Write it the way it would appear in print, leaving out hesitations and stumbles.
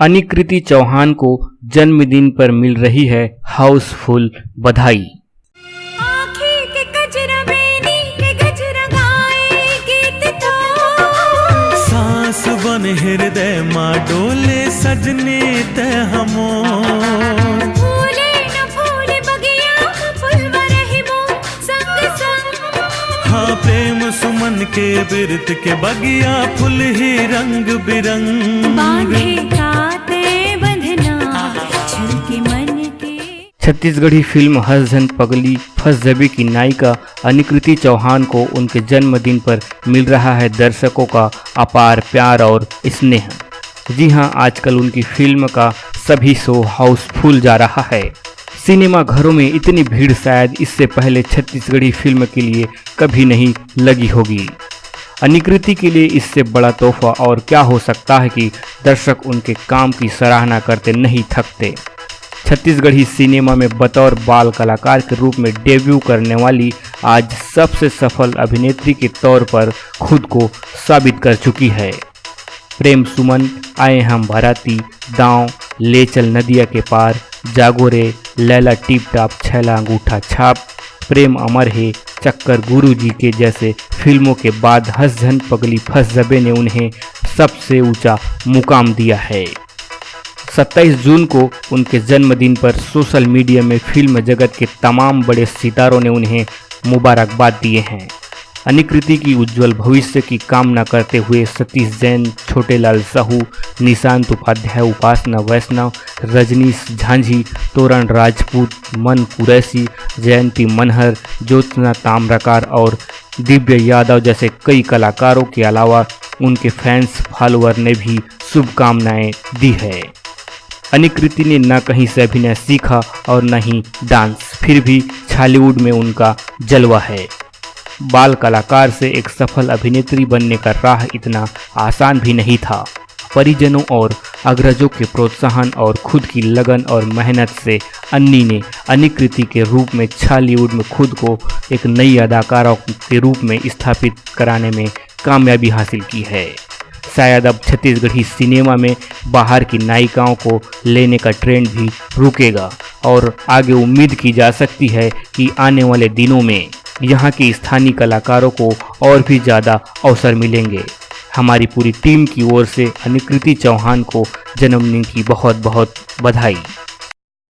अनिकृति चौहान को जन्मदिन पर मिल रही है हाउसफुल बधाई। सांस बन हृदय माँ डोले सजने ते हमो हाँ प्रेम सुमन के बिरत के बगिया फुल ही रंग बिरंग छत्तीसगढ़ी फिल्म हंस झन पगली फंस जबे की नायिका अनिकृति चौहान को उनके जन्मदिन पर मिल रहा है दर्शकों का अपार प्यार और स्नेह। जी हां, आजकल उनकी फिल्म का सभी शो हाउसफुल जा रहा है। सिनेमा घरों में इतनी भीड़ शायद इससे पहले छत्तीसगढ़ी फिल्म के लिए कभी नहीं लगी होगी। अनिकृति के लिए इससे बड़ा तोहफा और क्या हो सकता है कि दर्शक उनके काम की सराहना करते नहीं थकते। छत्तीसगढ़ी सिनेमा में बतौर बाल कलाकार के रूप में डेब्यू करने वाली आज सबसे सफल अभिनेत्री के तौर पर खुद को साबित कर चुकी है। प्रेम सुमन, आए हम बाराती, दांव, ले चल नदिया के पार, जागो रे, लैला टिप टाप, छैला अंगूठा छाप, प्रेम अमर है, चक्कर, गुरुजी के जैसे फिल्मों के बाद हंस झन पगली फंस जबे ने उन्हें सबसे ऊंचा मुकाम दिया है। 27 जून को उनके जन्मदिन पर सोशल मीडिया में फिल्म जगत के तमाम बड़े सितारों ने उन्हें मुबारकबाद दिए हैं। अनिकृति की उज्जवल भविष्य की कामना करते हुए सतीश जैन, छोटेलाल साहू, निशांत उपाध्याय, उपासना वैष्णव, रजनीश झांझी, तोरण राजपूत, मन कुरैशी, जयंती मनहर, ज्योत्सना ताम्रकार और दिव्य यादव जैसे कई कलाकारों के अलावा उनके फैंस फॉलोअर ने भी शुभकामनाएं दी है। अनिकृति ने न कहीं से अभिनय सीखा और न ही डांस, फिर भी बॉलीवुड में उनका जलवा है। बाल कलाकार से एक सफल अभिनेत्री बनने का राह इतना आसान भी नहीं था। परिजनों और अग्रजों के प्रोत्साहन और खुद की लगन और मेहनत से अन्नी ने अनिकृति के रूप में बॉलीवुड में खुद को एक नई अदाकारा के रूप में स्थापित कराने में कामयाबी हासिल की है। शायद अब छत्तीसगढ़ी सिनेमा में बाहर की नायिकाओं को लेने का ट्रेंड भी रुकेगा और आगे उम्मीद की जा सकती है कि आने वाले दिनों में यहाँ के स्थानीय कलाकारों को और भी ज़्यादा अवसर मिलेंगे। हमारी पूरी टीम की ओर से अनिकृति चौहान को जन्मदिन की बहुत बहुत बधाई।